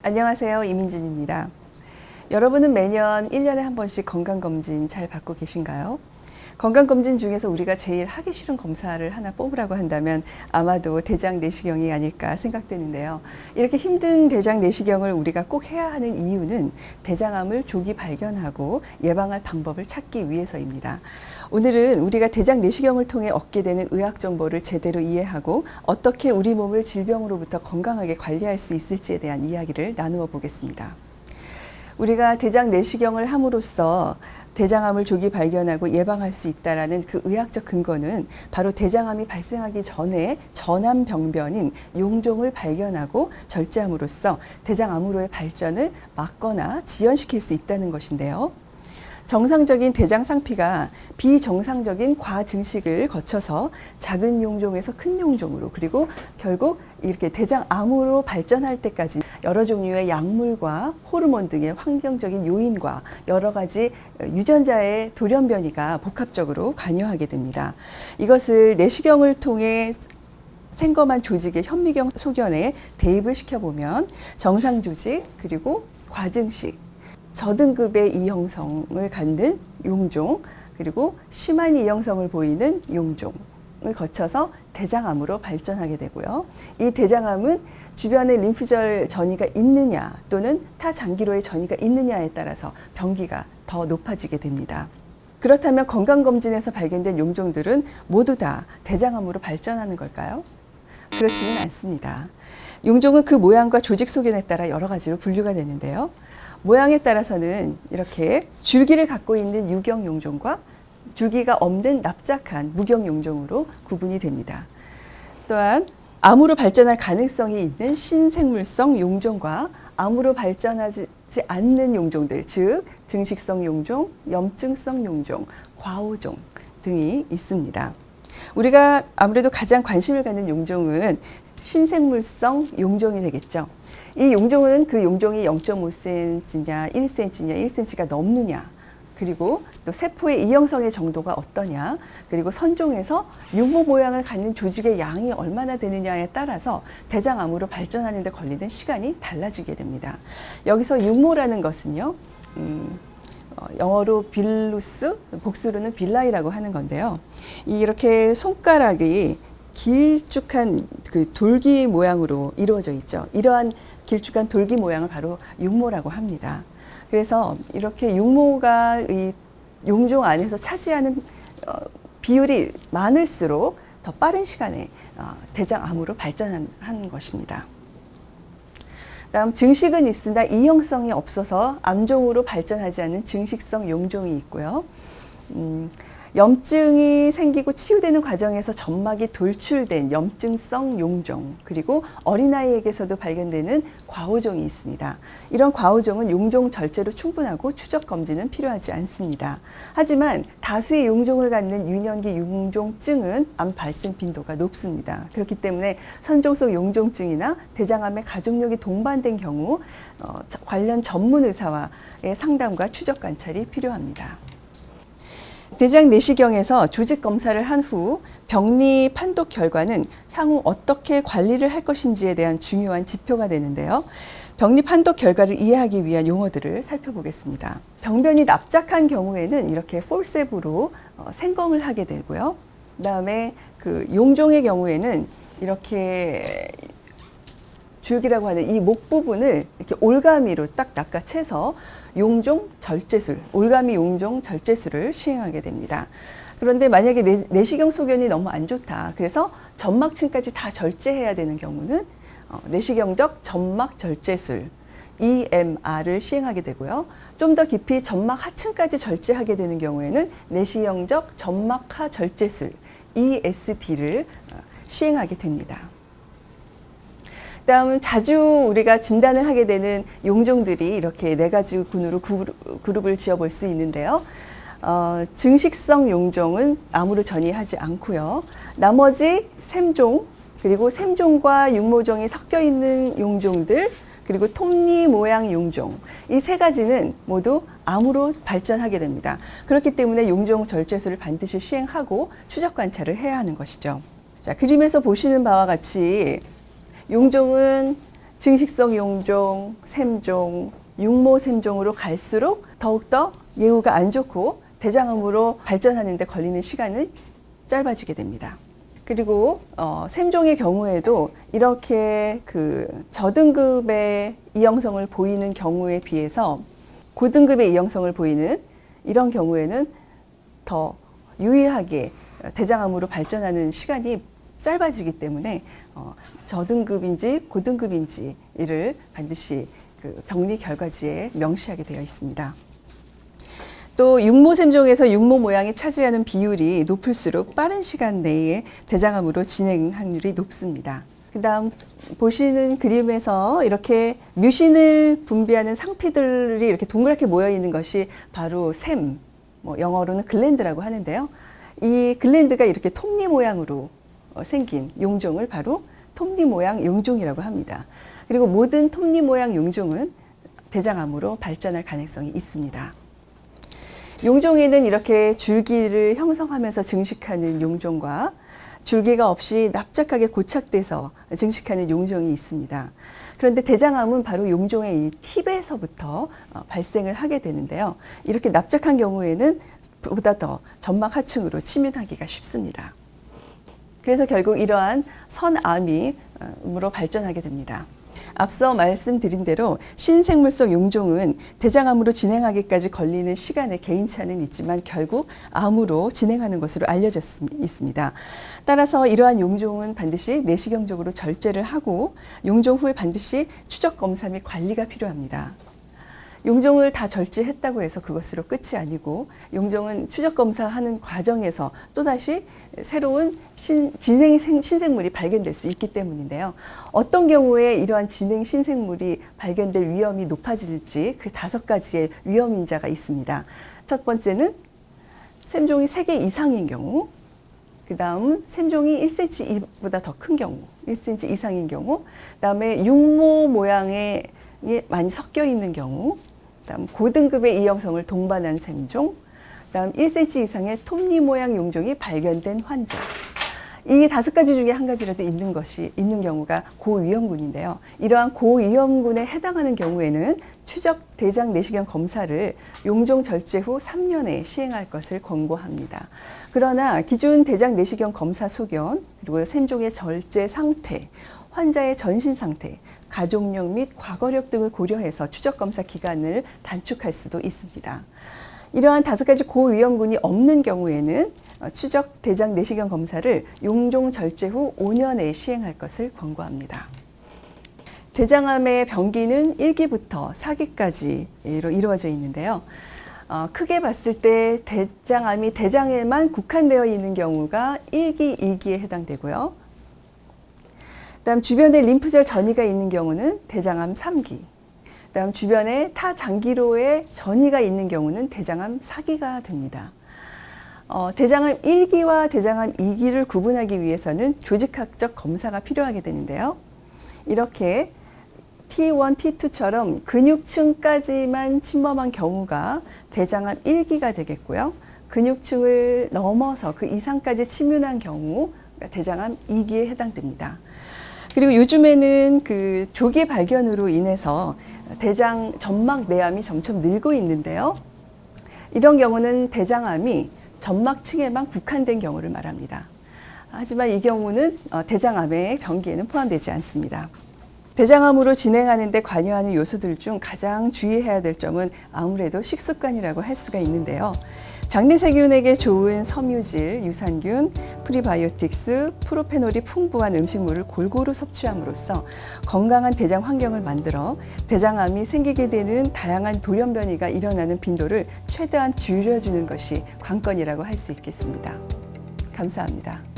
안녕하세요. 이민진입니다. 여러분은 매년 1년에 한 번씩 건강검진 잘 받고 계신가요? 건강검진 중에서 우리가 제일 하기 싫은 검사를 하나 뽑으라고 한다면 아마도 대장 내시경이 아닐까 생각되는데요. 이렇게 힘든 대장 내시경을 우리가 꼭 해야 하는 이유는 대장암을 조기 발견하고 예방할 방법을 찾기 위해서입니다. 오늘은 우리가 대장 내시경을 통해 얻게 되는 의학 정보를 제대로 이해하고 어떻게 우리 몸을 질병으로부터 건강하게 관리할 수 있을지에 대한 이야기를 나누어 보겠습니다. 우리가 대장 내시경을 함으로써 대장암을 조기 발견하고 예방할 수 있다는 그 의학적 근거는 바로 대장암이 발생하기 전에 전암병변인 용종을 발견하고 절제함으로써 대장암으로의 발전을 막거나 지연시킬 수 있다는 것인데요. 정상적인 대장 상피가 비정상적인 과증식을 거쳐서 작은 용종에서 큰 용종으로 그리고 결국 이렇게 대장암으로 발전할 때까지 여러 종류의 약물과 호르몬 등의 환경적인 요인과 여러 가지 유전자의 돌연변이가 복합적으로 관여하게 됩니다. 이것을 내시경을 통해 생검한 조직의 현미경 소견에 대입을 시켜보면 정상 조직 그리고 과증식 저등급의 이형성을 갖는 용종 그리고 심한 이형성을 보이는 용종을 거쳐서 대장암으로 발전하게 되고요. 이 대장암은 주변에 림프절 전이가 있느냐 또는 타장기로의 전이가 있느냐에 따라서 병기가 더 높아지게 됩니다. 그렇다면 건강검진에서 발견된 용종들은 모두 다 대장암으로 발전하는 걸까요? 그렇지는 않습니다. 용종은 그 모양과 조직 소견에 따라 여러 가지로 분류가 되는데요. 모양에 따라서는 이렇게 줄기를 갖고 있는 유경 용종과 줄기가 없는 납작한 무경 용종으로 구분이 됩니다. 또한 암으로 발전할 가능성이 있는 신생물성 용종과 암으로 발전하지 않는 용종들, 즉 증식성 용종, 염증성 용종, 과호종 등이 있습니다. 우리가 아무래도 가장 관심을 갖는 용종은 신생물성 용종이 되겠죠. 이 용종은 그 용종이 0.5cm냐, 1cm냐, 1cm가 넘느냐, 그리고 또 세포의 이형성의 정도가 어떠냐, 그리고 선종에서 육모 모양을 갖는 조직의 양이 얼마나 되느냐에 따라서 대장암으로 발전하는 데 걸리는 시간이 달라지게 됩니다. 여기서 육모라는 것은요, 영어로 빌루스, 복수로는 빌라이라고 하는 건데요. 이렇게 손가락이 길쭉한 그 돌기 모양으로 이루어져 있죠. 이러한 길쭉한 돌기 모양을 바로 육모라고 합니다. 그래서 이렇게 육모가 이 용종 안에서 차지하는 비율이 많을수록 더 빠른 시간에 대장암으로 발전한 것입니다. 다음 증식은 있으나 이형성이 없어서 암종으로 발전하지 않은 증식성 용종이 있고요. 염증이 생기고 치유되는 과정에서 점막이 돌출된 염증성 용종, 그리고 어린아이에게서도 발견되는 과호종이 있습니다. 이런 과호종은 용종 절제로 충분하고 추적 검진은 필요하지 않습니다. 하지만 다수의 용종을 갖는 유년기 용종증은 암 발생 빈도가 높습니다. 그렇기 때문에 선종성 용종증이나 대장암의 가족력이 동반된 경우 관련 전문 의사와의 상담과 추적 관찰이 필요합니다. 대장 내시경에서 조직 검사를 한 후 병리 판독 결과는 향후 어떻게 관리를 할 것인지에 대한 중요한 지표가 되는데요. 병리 판독 결과를 이해하기 위한 용어들을 살펴보겠습니다. 병변이 납작한 경우에는 이렇게 폴셉으로 생검을 하게 되고요. 그다음에 그 용종의 경우에는 이렇게 줄기라고 하는 이 목 부분을 이렇게 올가미로 딱 낚아채서 용종 절제술, 올가미 용종 절제술을 시행하게 됩니다. 그런데 만약에 내시경 소견이 너무 안 좋다. 그래서 점막층까지 다 절제해야 되는 경우는 내시경적 점막 절제술, EMR을 시행하게 되고요. 좀 더 깊이 점막 하층까지 절제하게 되는 경우에는 내시경적 점막하 절제술, ESD를 시행하게 됩니다. 다음은 자주 우리가 진단을 하게 되는 용종들이 이렇게 네 가지 군으로 그룹을 지어볼 수 있는데요. 증식성 용종은 암으로 전이하지 않고요. 나머지 샘종, 그리고 샘종과 육모종이 섞여 있는 용종들, 그리고 톱니 모양 용종, 이 세 가지는 모두 암으로 발전하게 됩니다. 그렇기 때문에 용종 절제술을 반드시 시행하고 추적 관찰을 해야 하는 것이죠. 자, 그림에서 보시는 바와 같이 용종은 증식성 용종, 샘종, 육모샘종으로 갈수록 더욱더 예후가 안 좋고 대장암으로 발전하는 데 걸리는 시간은 짧아지게 됩니다. 그리고 샘종의 경우에도 이렇게 그 저등급의 이형성을 보이는 경우에 비해서 고등급의 이형성을 보이는 이런 경우에는 더 유의하게 대장암으로 발전하는 시간이 짧아지기 때문에 저등급인지 고등급인지를 반드시 그 병리 결과지에 명시하게 되어 있습니다. 또 육모샘종에서 육모 모양이 차지하는 비율이 높을수록 빠른 시간 내에 대장암으로 진행 확률이 높습니다. 그 다음 보시는 그림에서 이렇게 뮤신을 분비하는 상피들이 이렇게 동그랗게 모여 있는 것이 바로 샘, 영어로는 글랜드라고 하는데요. 이 글랜드가 이렇게 톱니 모양으로 생긴 용종을 바로 톱니 모양 용종이라고 합니다. 그리고 모든 톱니 모양 용종은 대장암으로 발전할 가능성이 있습니다. 용종에는 이렇게 줄기를 형성하면서 증식하는 용종과 줄기가 없이 납작하게 고착돼서 증식하는 용종이 있습니다. 그런데 대장암은 바로 용종의 이 팁에서부터 발생을 하게 되는데요. 이렇게 납작한 경우에는 보다 더 점막 하층으로 침윤하기가 쉽습니다. 그래서 결국 이러한 선암으로 발전하게 됩니다. 앞서 말씀드린 대로 신생물 속 용종은 대장암으로 진행하기까지 걸리는 시간의 개인차는 있지만 결국 암으로 진행하는 것으로 알려져 있습니다. 따라서 이러한 용종은 반드시 내시경적으로 절제를 하고 용종 후에 반드시 추적 검사 및 관리가 필요합니다. 용종을 다 절제했다고 해서 그것으로 끝이 아니고 용종은 추적 검사하는 과정에서 또다시 새로운 신생물이 발견될 수 있기 때문인데요. 어떤 경우에 이러한 진행 신생물이 발견될 위험이 높아질지 그 5가지의 위험 인자가 있습니다. 첫 번째는 샘종이 3개 이상인 경우, 그 다음 샘종이 1cm보다 더 큰 경우, 1cm 이상인 경우, 그 다음에 육모 모양의 많이 섞여 있는 경우, 그다음 고등급의 이형성을 동반한 샘종, 그다음 1cm 이상의 톱니 모양 용종이 발견된 환자. 이 5가지 중에 한 가지라도 있는 경우가 고위험군인데요. 이러한 고위험군에 해당하는 경우에는 추적 대장 내시경 검사를 용종 절제 후 3년에 시행할 것을 권고합니다. 그러나 기존 대장 내시경 검사 소견, 그리고 샘종의 절제 상태, 환자의 전신 상태, 가족력 및 과거력 등을 고려해서 추적 검사 기간을 단축할 수도 있습니다. 이러한 5가지 고위험군이 없는 경우에는 추적 대장 내시경 검사를 용종 절제 후 5년에 시행할 것을 권고합니다. 대장암의 병기는 1기부터 4기까지로 이루어져 있는데요. 크게 봤을 때 대장암이 대장에만 국한되어 있는 경우가 1기, 2기에 해당되고요. 그다음 주변에 림프절 전이가 있는 경우는 대장암 3기. 그다음 주변에 타 장기로의 전이가 있는 경우는 대장암 4기가 됩니다. 대장암 1기와 대장암 2기를 구분하기 위해서는 조직학적 검사가 필요하게 되는데요. 이렇게 T1, T2처럼 근육층까지만 침범한 경우가 대장암 1기가 되겠고요. 근육층을 넘어서 그 이상까지 침윤한 경우 대장암 2기에 해당됩니다. 그리고 요즘에는 그 조기 발견으로 인해서 대장 점막 내암이 점점 늘고 있는데요. 이런 경우는 대장암이 점막층에만 국한된 경우를 말합니다. 하지만 이 경우는 대장암의 병기에는 포함되지 않습니다. 대장암으로 진행하는 데 관여하는 요소들 중 가장 주의해야 될 점은 아무래도 식습관이라고 할 수가 있는데요. 장내세균에게 좋은 섬유질, 유산균, 프리바이오틱스, 프로페놀이 풍부한 음식물을 골고루 섭취함으로써 건강한 대장 환경을 만들어 대장암이 생기게 되는 다양한 돌연변이가 일어나는 빈도를 최대한 줄여주는 것이 관건이라고 할 수 있겠습니다. 감사합니다.